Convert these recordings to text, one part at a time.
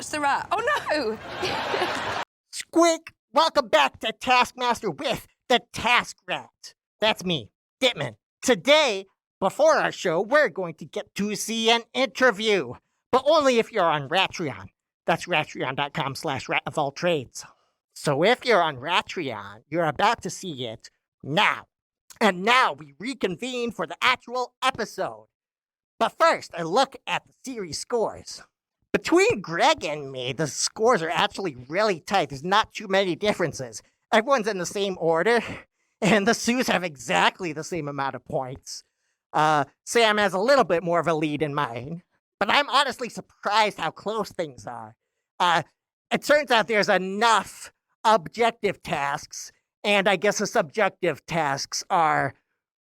Scratch the rat. Oh no! Squeak, welcome back to Taskmaster with the Task Rat. That's me, Ditman. Today, before our show, we're going to get to see an interview, but only if you're on Ratreon. That's ratreon.com/ratofalltrades. So if you're on Ratreon, you're about to see it now. And now we reconvene for the actual episode. But first, a look at the series scores. Between Greg and me, the scores are actually really tight. There's not too many differences. Everyone's in the same order, and the Sues have exactly the same amount of points. Sam has a little bit more of a lead in mine, but I'm honestly surprised how close things are. It turns out there's enough objective tasks, and I guess the subjective tasks are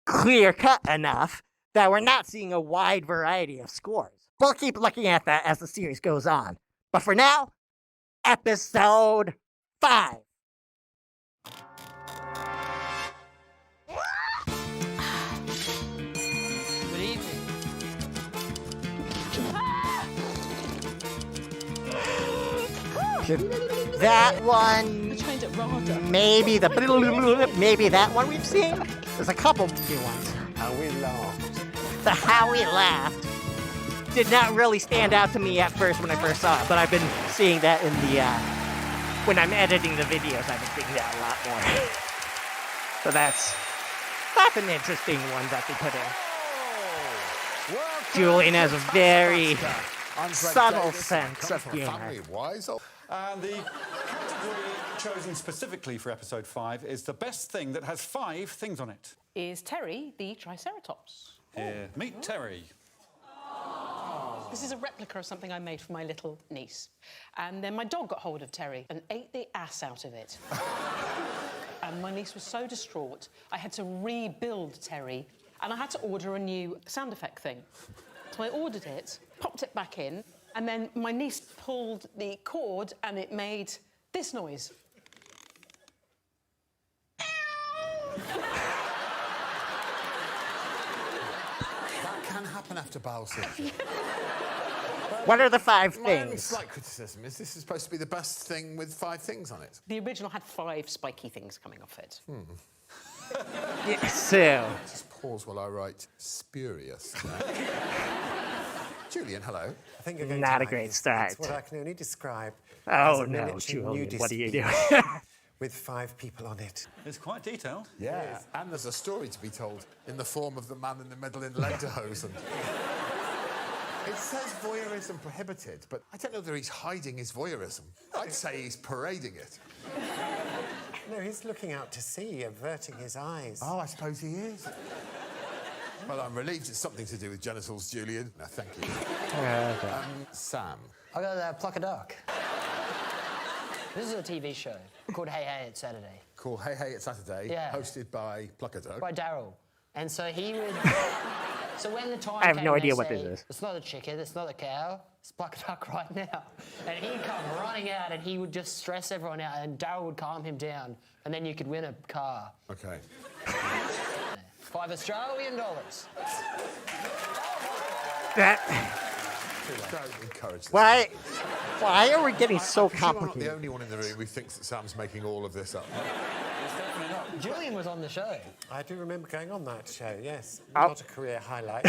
clear-cut enough that we're not seeing a wide variety of scores. We'll keep looking at that as the series goes on. But for now, episode 5. Good evening. That one, I trained at Rodent. maybe that one we've seen. There's a couple new ones. How we laughed. The How We Laughed did not really stand out to me at first when I first saw it, but I've been seeing that in the, when I'm editing the videos, I've been seeing that a lot more. So that's an interesting one that they put in. Julian has a very subtle sense of humor. And the category chosen specifically for episode 5 is the best thing that has 5 things on it. Is Terry the Triceratops? Here, meet Terry. This is a replica of something I made for my little niece. And then my dog got hold of Terry and ate the ass out of it. And my niece was so distraught, I had to rebuild Terry, and I had to order a new sound effect thing. So I ordered it, popped it back in, and then my niece pulled the cord and it made this noise. That can happen after bowel surgery. What are the 5 My only things? slight criticism is this is supposed to be the best thing with 5 things on it. The original had 5 spiky things coming off it. So, Just pause while I write spurious. Julian, hello. I think you're going Not to a like great this. start. It's what I can only describe Oh as a no, miniature Julian, nudist what are you beach doing? with 5 people on it. It's quite detailed. Yeah, and there's a story to be told in the form of the man in the middle in lederhosen. It says voyeurism prohibited, but I don't know whether he's hiding his voyeurism. I'd say he's parading it. No, he's looking out to sea, averting his eyes. Oh, I suppose he is. Well, I'm relieved it's something to do with genitals, Julian. No, thank you. Sam. I got Pluck a Duck. This is a TV show called Hey Hey It's Saturday Called Hey Hey It's Saturday, Yeah. hosted by Pluck a Duck. by Daryl. And so he would... So when the time I have came, no they'd idea what say, this is. It's not a chicken, it's not a cow, it's Pluck a Duck right now. And he'd come running out and he would just stress everyone out and Daryl would calm him down and then you could win a car. Okay. $5 Australian dollars. That, Don't encourage this. why are we getting so I'm not the complicated? only one in the room who thinks that Sam's making all of this up. Julian was on the show. I do remember going on that show, yes. Oh. Not a career highlight.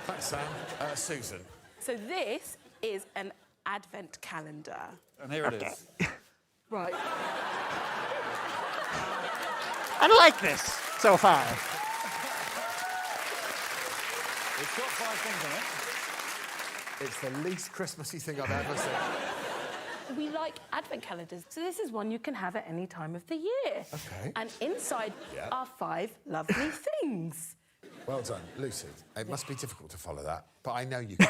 Thanks, Sam. Susan. So this is an advent calendar. And here it is. Right. I like this so far. It's got 5 things on it. It's the least Christmassy thing I've ever seen. We like advent calendars. So this is one you can have at any time of the year. Okay. And inside Yeah. are 5 lovely things. Well done, lucid. It must be difficult to follow that, but I know you can.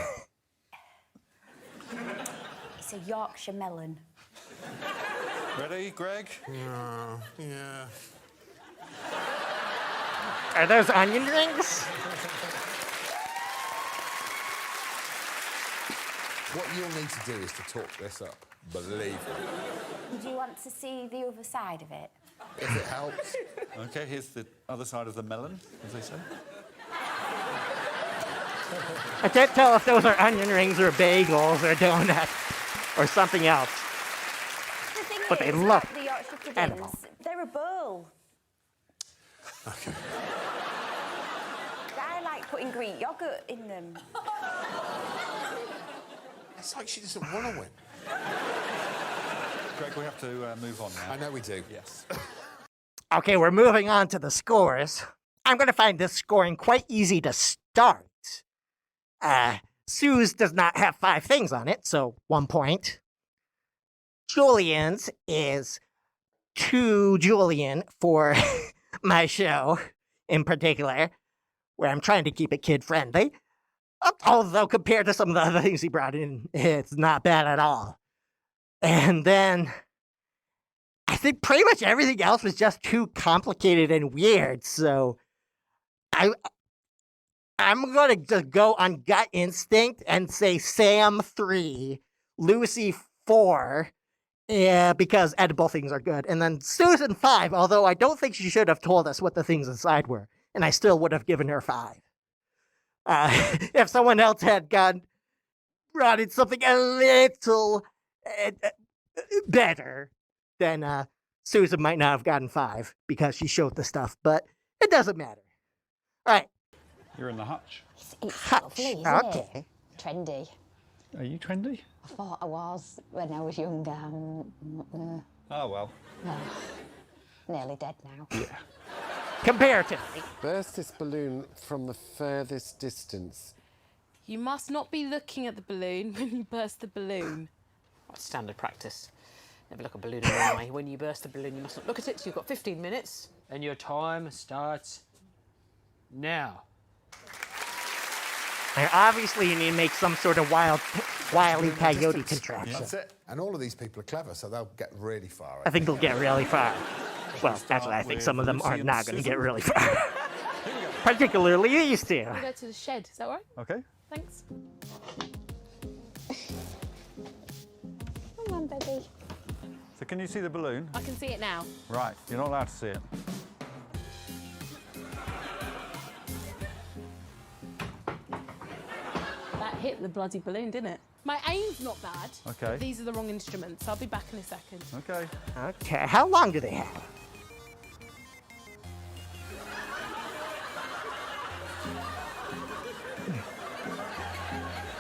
It's a Yorkshire melon. Ready, Greg? Yeah. Are those onion rings? What you'll need to do is to talk this up. Believe me. Do you want to see the other side of it? If it helps. OK, here's the other side of the melon, as they say. I can't tell if those are onion rings or bagels or donuts or something else. The thing But they is, look like the Yorkshire puddings, edible. they're a bowl. Okay. I like putting Greek yogurt in them. It's like she doesn't want to win. Greg, we have to move on now. I know we do. Yes. Okay, we're moving on to the scores. I'm going to find this scoring quite easy to start. Sue's does not have 5 things on it, so 1 point. Julian's is 2 Julian for my show in particular, where I'm trying to keep it kid-friendly. Although compared to some of the other things he brought in, it's not bad at all. And then I think pretty much everything else was just too complicated and weird, so I'm going to just go on gut instinct and say Sam 3, Lucy 4, because edible things are good. And then Susan 5, although I don't think she should have told us what the things inside were, and I still would have given her 5. If someone else had brought in something a little better, then Susan might not have gotten 5 because she showed the stuff, but it doesn't matter. All right. You're in the hutch. It's lovely, isn't Okay. it? Trendy. Are you trendy? I thought I was when I was younger. Oh, well. No, nearly dead now. Yeah. Comparatively. Burst this balloon from the furthest distance. You must not be looking at the balloon when you burst the balloon. That's standard practice. Never look a balloon in the eye. When you burst a balloon, you must not look at it. So you've got 15 minutes. And your time starts now. And obviously, you need to make some sort of wily coyote contraption. That's it. And all of these people are clever, so they'll get really far. I think they'll get really far. Well, actually, I think some of them are Lucy not and going to Susan. get really far. Particularly these two. We'll go to the shed, is that all right? Okay. Thanks. Come on, baby. So can you see the balloon? I can see it now. Right. You're not allowed to see it. That hit the bloody balloon, didn't it? My aim's not bad. Okay. But these are the wrong instruments. I'll be back in a second. Okay. Okay, how long do they have?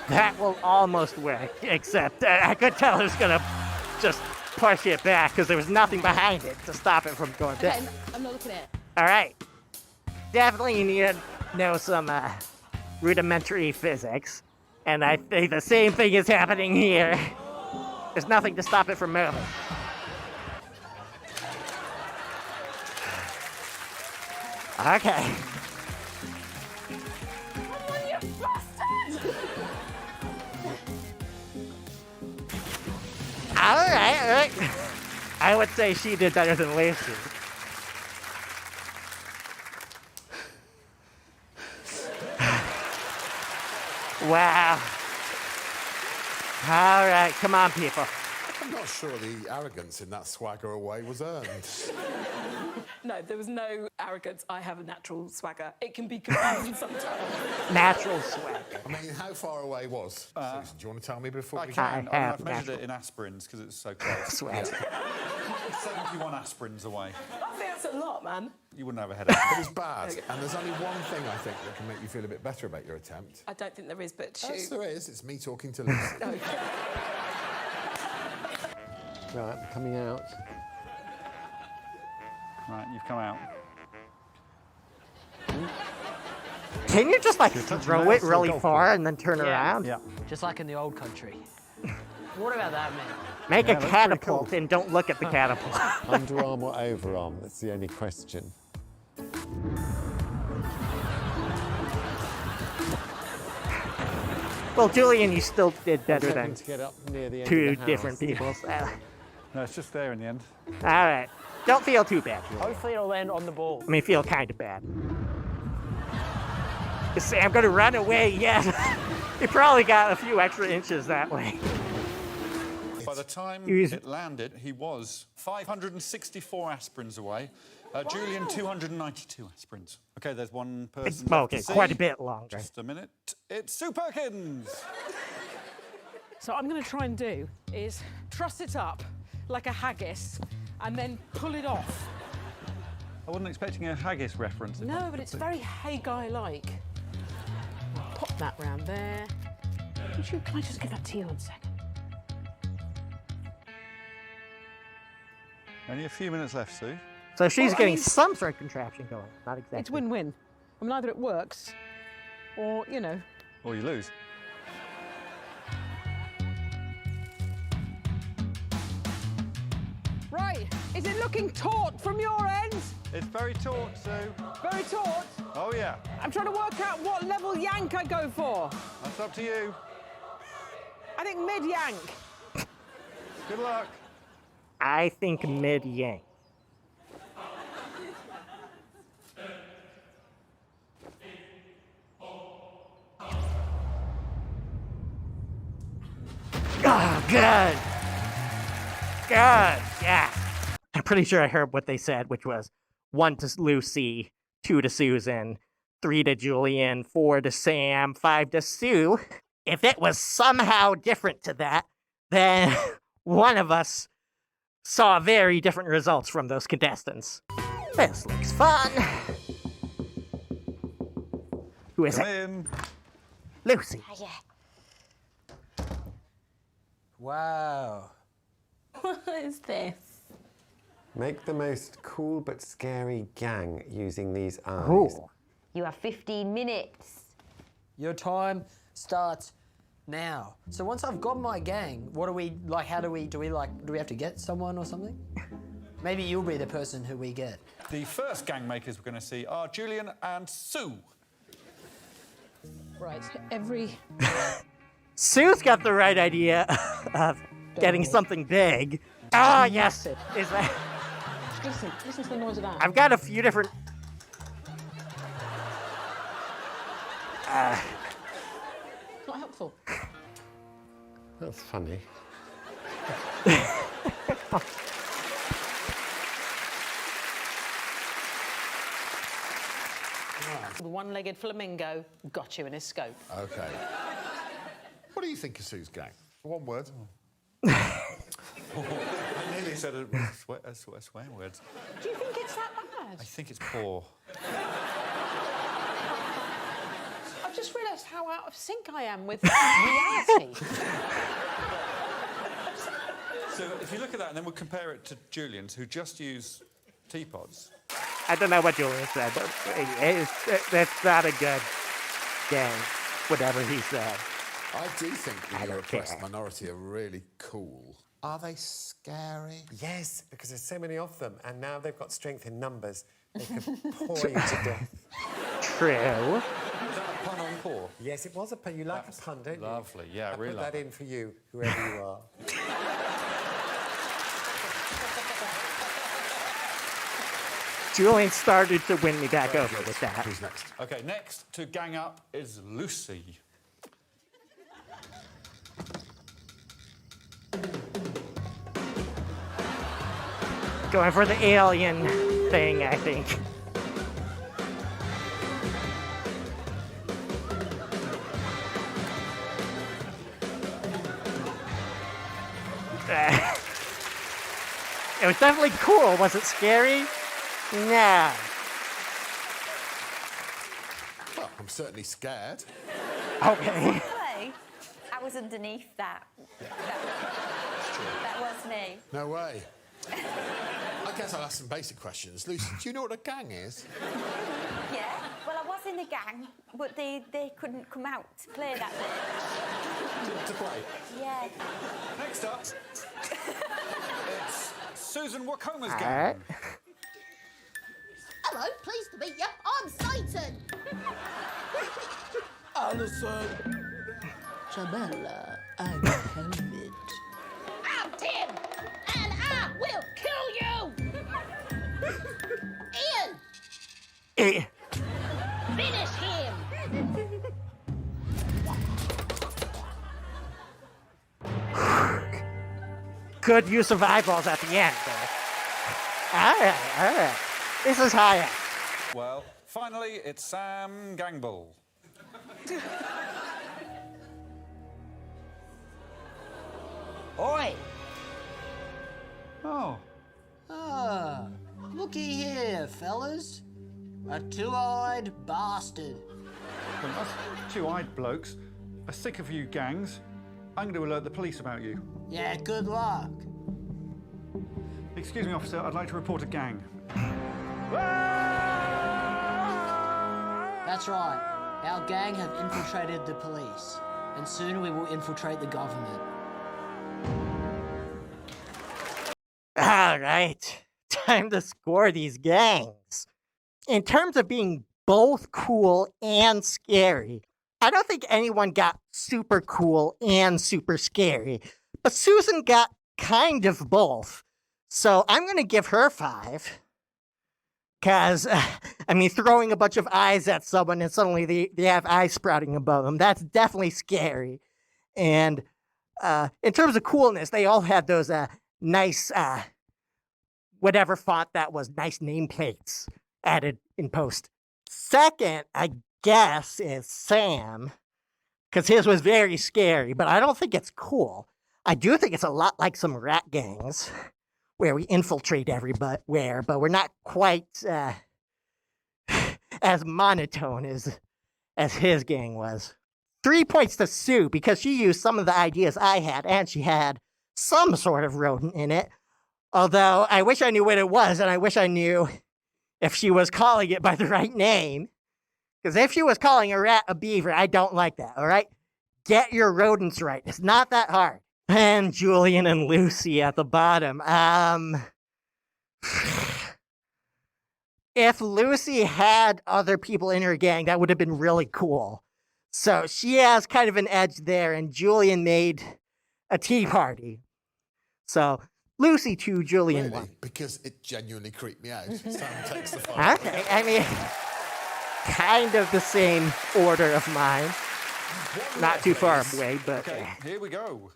That will almost work, except I could tell it was going to just push it back because there was nothing behind it to stop it from going Okay, back. I'm not looking at it. All right. Definitely you need to know some rudimentary physics. And I think the same thing is happening here. There's nothing to stop it from moving. Okay. Come on, you bastard! All right. I would say she did better than Lucy. Wow. All right, come on, people. I'm not sure the arrogance in that swagger away was earned. No, there was no arrogance. I have a natural swagger. It can be confusing sometimes. Natural swag. I mean, how far away was Susan? Do you want to tell me before I we can. I I mean, have I've measured natural- it in aspirins because it's so close. Swag. 71 aspirins away. I think that's a lot, man. You wouldn't have a headache. But it's bad, and there's only one thing I think that can make you feel a bit better about your attempt. I don't think there is, but Yes, shoot. there is. It's me talking to Lucy. Right, I'm coming out. Right, you've come out. Can you just like touching throw that, it so really go for far it. and then turn Yeah. around? Yeah. Just like in the old country. What about that, man? Make Yeah, a that's pretty catapult cool. and don't look at the catapult. Underarm or overarm? That's the only question. Well, Julian, you still did better I was than hoping to get up near the end two of the different house. people. So. No, it's just there in the end. All right. Don't feel too bad, Julian. Hopefully it'll land on the ball. I mean, feel kind of bad. You say, I'm going to run away, yes. You probably got a few extra inches that way. By the time He's- it landed, he was 564 aspirins away, Julian, 292 aspirins. OK, there's one person Okay, left to see. quite a bit longer. Just a minute. It's Sue Perkins. So what I'm going to try and do is truss it up like a haggis and then pull it off. I wasn't expecting a haggis reference. No, but it's very Hey Guy-like. Pop that round there. Can I just give that to you 1 second? Only a few minutes left, Sue. So she's Well, I getting mean- some sort of contraption going. Not exactly. It's win-win. I mean, either it works or, you know. Or you lose. Right, is it looking taut from your end? It's very taut, Sue. Very taut? Oh, yeah. I'm trying to work out what level yank I go for. That's up to you. I think mid-yank. Good luck. I think mid-yank. Oh, good. Good, yeah. I'm pretty sure I heard what they said, which was 1 to Lucy, 2 to Susan, 3 to Julian, 4 to Sam, 5 to Sue. If it was somehow different to that, then one of us saw very different results from those contestants. This looks fun. Who is Come it? in. Lucy. Oh, yeah. Wow. What is this? Make the most cool but scary gang using these eyes. Cool. You have 15 minutes. Your time starts now. So once I've got my gang, what do we like? How do we have to get someone or something? Maybe you'll be the person who we get. The first gang makers we're going to see are Julian and Sue. Right, so every... Sue's got the right idea of getting something big. Ah, yes. Is that? Listen to the noise of that. I've got a few different. Not helpful. That's funny. The one-legged flamingo got you in his scope. OK. What do you think of Sue's gang? One word. I nearly said a swear word. Do you think it's that bad? I think it's poor. I've just realised how out of sync I am with reality. So if you look at that and then we'll compare it to Julian's, who just use teapods. I don't know what Julian said, but that's not a good game. Whatever he said. I do think the I don't oppressed care. minority are really cool. Are they scary? Yes, because there's so many of them, and now they've got strength in numbers. They can pour you to death. True. Is that a pun on poor? Yes, it was a pun. You like a pun, don't you? Lovely, yeah, I really put that like in for you, whoever you are. Julian started to win me back over with that. Who's next? OK, next to gang up is Lucy. Going for the alien thing, I think. It was definitely cool. Was it scary? Nah. Well, I'm certainly scared. Okay. Hello. I was underneath that. That was me. No way. I guess I'll ask some basic questions. Lucy, do you know what a gang is? Yeah. Well, I was in the gang, but they couldn't come out to play that bit. To play? Yeah. Next up, it's Susan Wakoma's All gang. right. Hello, pleased to meet you. I'm Satan. Alison. Jamela, I'm Helmet. I'm Tim, and I will kill you. Ian, Eh, finish him. Good use of eyeballs at the end, though. All right, all right. This is higher. Well, finally, it's Sam Gangball. Oi! Oh, Ah, looky here, fellas. A two-eyed bastard. well, us two-eyed blokes are sick of you gangs. I'm going to alert the police about you. Yeah, good luck. Excuse me, officer, I'd like to report a gang. That's right. Our gang have infiltrated the police, and soon we will infiltrate the government. All right, time to score these gangs. In terms of being both cool and scary, I don't think anyone got super cool and super scary, but Susan got kind of both. So I'm going to give her 5. Because, I mean, throwing a bunch of eyes at someone and suddenly they have eyes sprouting above them, that's definitely scary. And in terms of coolness, they all had those nice, whatever font that was, nice nameplates added in post. Second, I guess, is Sam, because his was very scary, but I don't think it's cool. I do think it's a lot like some rat gangs, where we infiltrate everywhere, but we're not quite as monotone as his gang was. 3 points to Sue, because she used some of the ideas I had, and she had some sort of rodent in it. Although, I wish I knew what it was, and I wish I knew if she was calling it by the right name. Because if she was calling a rat a beaver, I don't like that, all right? Get your rodents right. It's not that hard. And Julian and Lucy at the bottom. If Lucy had other people in her gang, that would have been really cool. So she has kind of an edge there, and Julian made a tea party. So Lucy 2, Julian 1. Because it genuinely creeped me out. Sam takes the 5. Okay, I mean, kind of the same order of mine. Not too far away, but... Okay, here we go.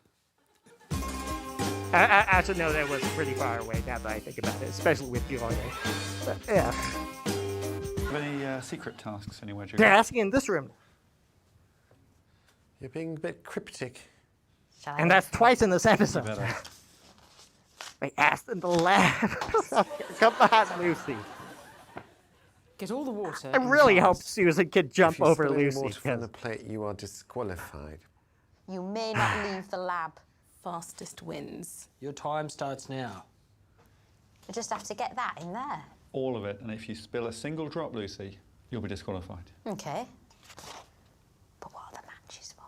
I actually know that was pretty far away now that I think about it, especially with Julian. But, yeah. Have any secret tasks anywhere, They're Julian? asking in this room. You're being a bit cryptic. And that's twice in this episode. Better. They asked in the lab. Come on, Lucy. Get all the water. I really hope Susan could jump If you over spill any Lucy. water from the plate, you are disqualified. You may not leave the lab. Fastest wins. Your time starts now. You just have to get that in there. All of it, and if you spill a single drop, Lucy, you'll be disqualified. Okay. But what are the matches for?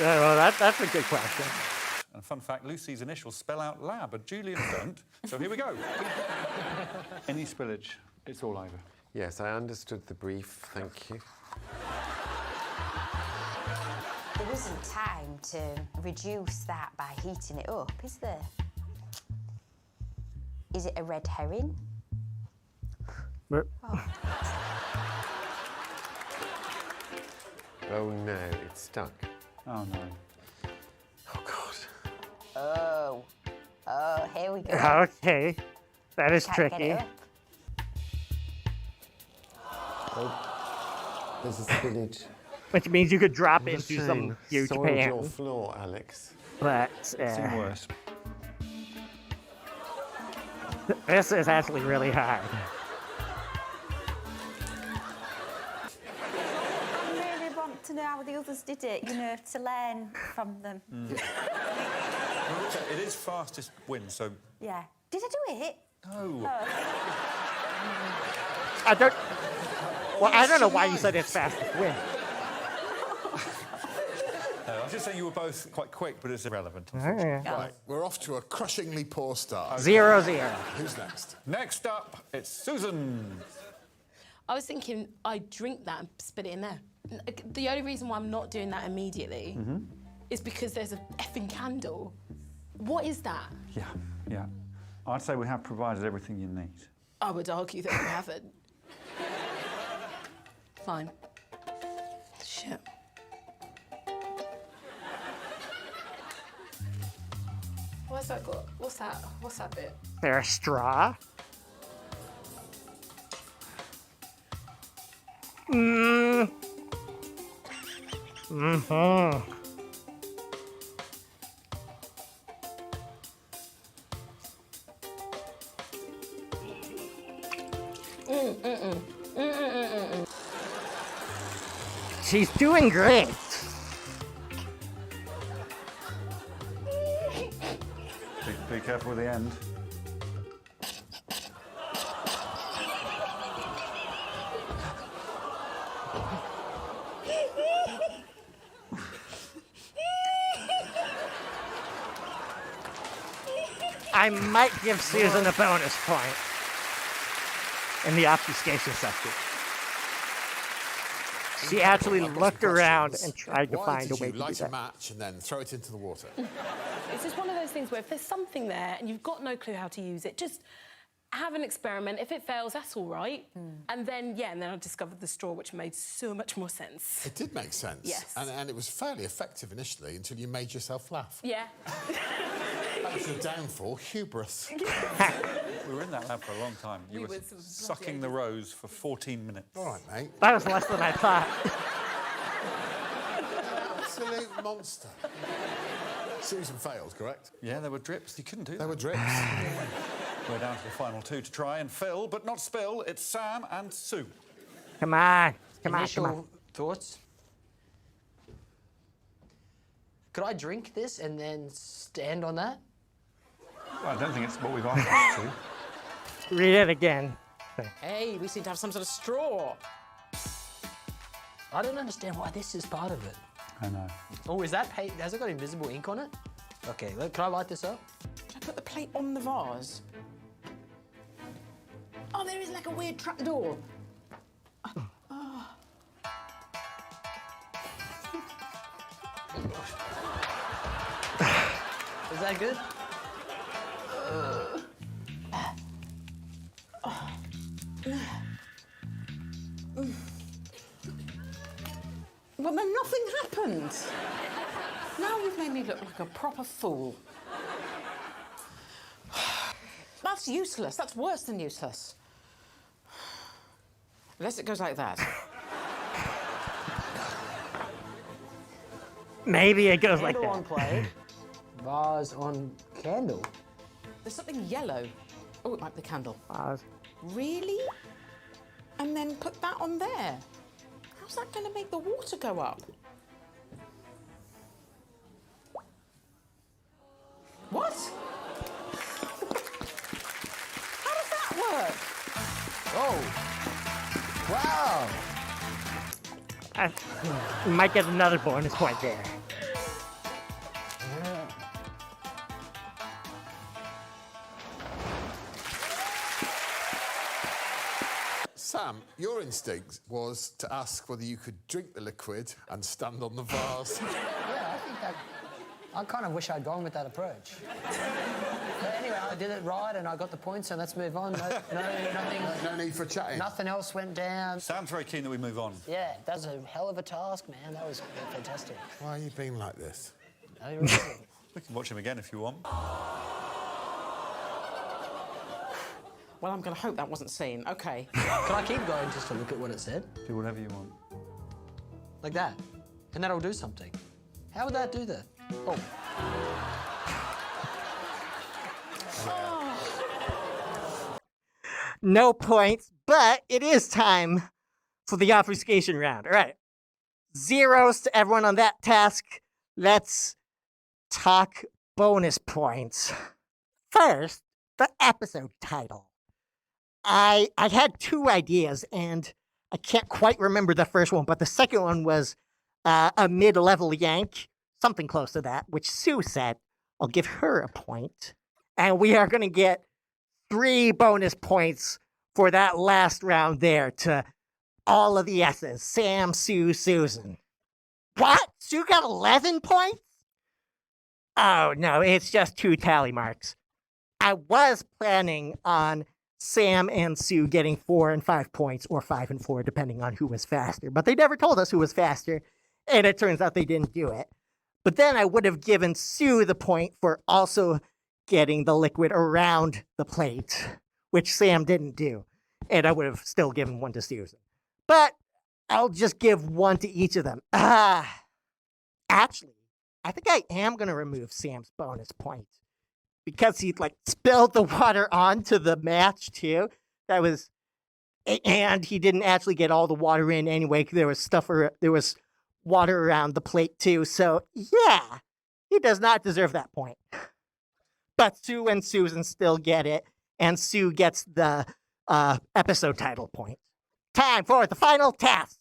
Well, that's a good question. And fun fact, Lucy's initials spell out lab, and Julian's don't. So here we go. Any spillage, it's all over. Yes, I understood the brief. Thank you. There isn't time to reduce that by heating it up, is there? Is it a red herring? Oh no, it's stuck. Oh, no. Oh God. Oh. Oh, here we go. Okay. That is Can't get tricky. it Oh, there's a spillage. Which means you could drop What a into shame. some huge Soiled your pan. floor, Alex. But Seen worse. this is actually really hard. I really want to know how the others did it, you know, to learn from them. Okay, it is fastest win, so Yeah. Did I do it? no. I don't. Well, I don't know why you said it's fastest win. No, I was just saying you were both quite quick, but it's irrelevant. Right, we're off to a crushingly poor start. 0-0. Who's next? Next up, it's Susan. I was thinking I'd drink that and spit it in there. The only reason why I'm not doing that immediately is because there's a effing candle. What is that? Yeah. I'd say we have provided everything you need. I would argue that we haven't. Fine. Shit. Where's that got? What's that? What's that bit? There's a straw. Mm-hmm. She's doing great. Be careful with the end. I might give Susan a bonus point in the obfuscation section. She actually I've got looked some around questions. and tried to Why find a did way you to do light a that. match and then throw it into the water? It's just one of those things where if there's something there and you've got no clue how to use it, just have an experiment. If it fails, that's all right. And then I discovered the straw, which made so much more sense. It did make sense. Yes. And it was fairly effective initially until you made yourself laugh. Yeah. That was your downfall, hubris. We were in that lab for a long time. You were sucking the rose for 14 minutes. All right, mate. That was less than I thought. Absolute monster. Susan failed, correct? Yeah, there were drips. You couldn't do that. There were drips. We're down to the final two to try and fill, but not spill. It's Sam and Sue. Come on. Come on, Initial come on. thoughts? Could I drink this and then stand on that? Well, I don't think it's what we've asked, actually. Read it again. Hey, we seem to have some sort of straw. I don't understand why this is part of it. I know. Oh, is that paint? Has it got invisible ink on it? Okay, can I light this up? Should I put the plate on the vase? Oh, there is like a weird trap door. Is that good? Well, then nothing happened. Now you've made me look like a proper fool. That's useless. That's worse than useless. Unless it goes like that. Maybe it goes like Candle that. on plate. Vase on candle. There's something yellow. Oh, it might be the candle. Pause. Really? And then put that on there. How's that going to make the water go up? What? How does that work? Oh! Wow! We might get another bonus point there. Sam, your instinct was to ask whether you could drink the liquid and stand on the vase. Yeah, I think that. I kind of wish I'd gone with that approach. But anyway, I did it right and I got the points, so let's move on. Nothing. No need for chatting. Nothing else went down. Sam's very keen that we move on. Yeah, that was a hell of a task, man. That was fantastic. Why are you being like this? No, you're right. We can watch him again if you want. Well, I'm going to hope that wasn't seen. OK. Can I keep going just to look at what it said? Do whatever you want. Like that. And that'll do something. How would that do that? Oh. No points, but it is time for the obfuscation round. All right. Zeros to everyone on that task. Let's talk bonus points. First, the episode title. I had two ideas, and I can't quite remember the first one, but the second one was a mid-level yank, something close to that, which Sue said. I'll give her a point. And we are going to get 3 bonus points for that last round there to all of the S's. Sam, Sue, Susan. What? Sue got 11 points? Oh, no, it's just 2 tally marks. I was planning on Sam and Sue getting 4 and 5 points, or 5 and 4, depending on who was faster. But they never told us who was faster, and it turns out they didn't do it. But then I would have given Sue the point for also getting the liquid around the plate, which Sam didn't do. And I would have still given one to Susan. But I'll just give one to each of them. Actually, I think I am going to remove Sam's bonus point. Because he, spilled the water onto the match, too. And he didn't actually get all the water in anyway. There was water around the plate, too. So, yeah, he does not deserve that point. But Sue and Susan still get it. And Sue gets the episode title point. Time for the final task.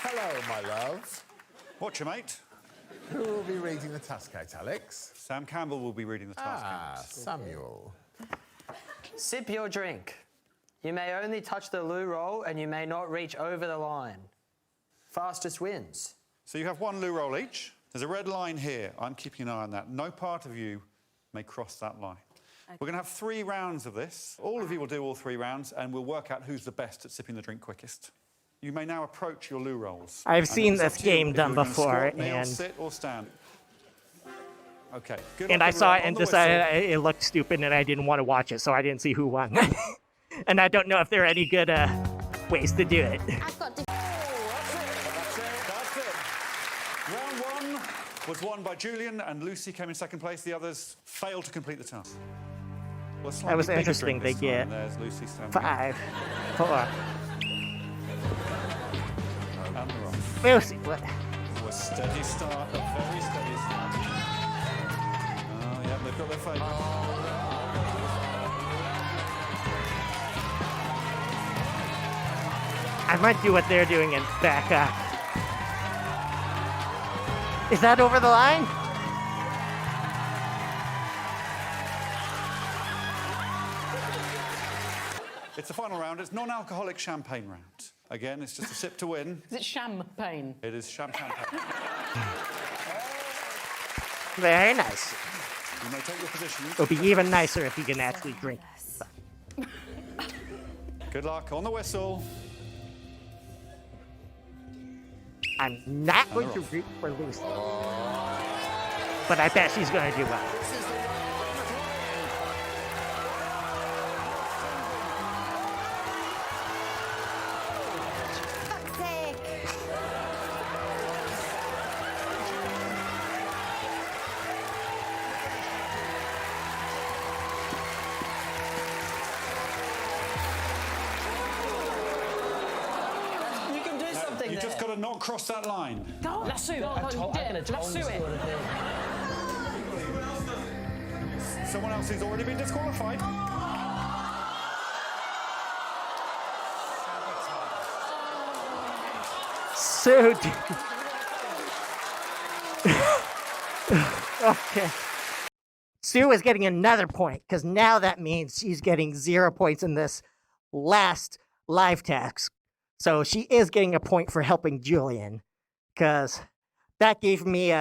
Hello, my love. Watch your mate. Who will be reading the task out, Alex? Sam Campbell will be reading the task out. Samuel. Sip your drink. You may only touch the loo roll and you may not reach over the line. Fastest wins. So you have one loo roll each. There's a red line here. I'm keeping an eye on that. No part of you may cross that line. Okay. We're going to have 3 rounds of this. All of you will do all 3 rounds, and we'll work out who's the best at sipping the drink quickest. You may now approach your loo rolls. I've seen this game done before, kneel, sit, or stand. Okay. Good and I saw it and decided it looked stupid, and I didn't want to watch it, so I didn't see who won. And I don't know if there are any good ways to do it. I've got That's it. Round 1 was won by Julian, and Lucy came in second place. The others failed to complete the task. Well, that was interesting. They get There's Lucy standing 5, 4. And they're off. Lucy, what? A steady start, a very steady start. Oh, yeah, they've got their favourite. I might do what they're doing and back up. Is that over the line? It's the final round. It's non-alcoholic champagne round. Again, it's just a sip to win. Is it champagne? It is champagne. Very nice. You may take your position. It'll be even nicer if you can actually drink. Good luck. On the whistle. I'm not going to root for Lucy. But I bet she's going to do well. Fuck's sake. You can do something You just got to not cross that line. Go on, lasso. Lasso it. Someone else who's already been disqualified. So okay. Sue is getting another point, because now that means she's getting 0 points in this last live task. So she is getting a point for helping Julian, because that gave me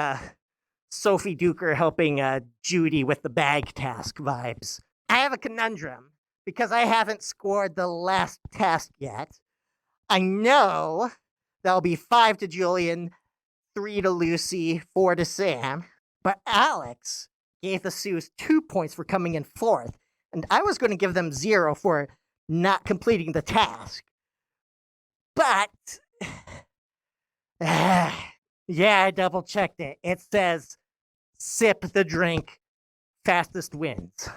Sophie Duker helping Judy with the bag task vibes. I have a conundrum, because I haven't scored the last task yet. I know that'll be 5 to Julian, 3 to Lucy, 4 to Sam. But Alex gave the Sues 2 points for coming in 4th, and I was going to give them 0 for not completing the task. But, yeah, I double checked it. It says, sip the drink, fastest wins.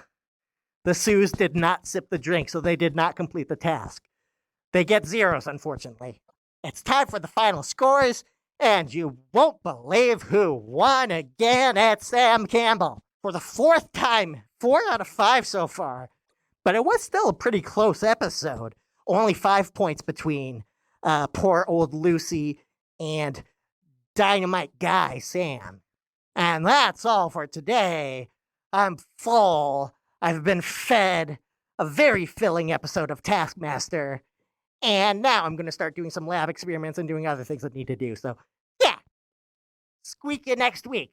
The Sues did not sip the drink, so they did not complete the task. They get 0s, unfortunately. It's time for the final scores, and you won't believe who won again. It's Sam Campbell. For the 4th time, 4 out of 5 so far. But it was still a pretty close episode. Only 5 points between poor old Lucy and Dynamite Guy Sam. And that's all for today. I'm full. I've been fed a very filling episode of Taskmaster. And now I'm going to start doing some lab experiments and doing other things that need to do. So, yeah. Squeak you next week.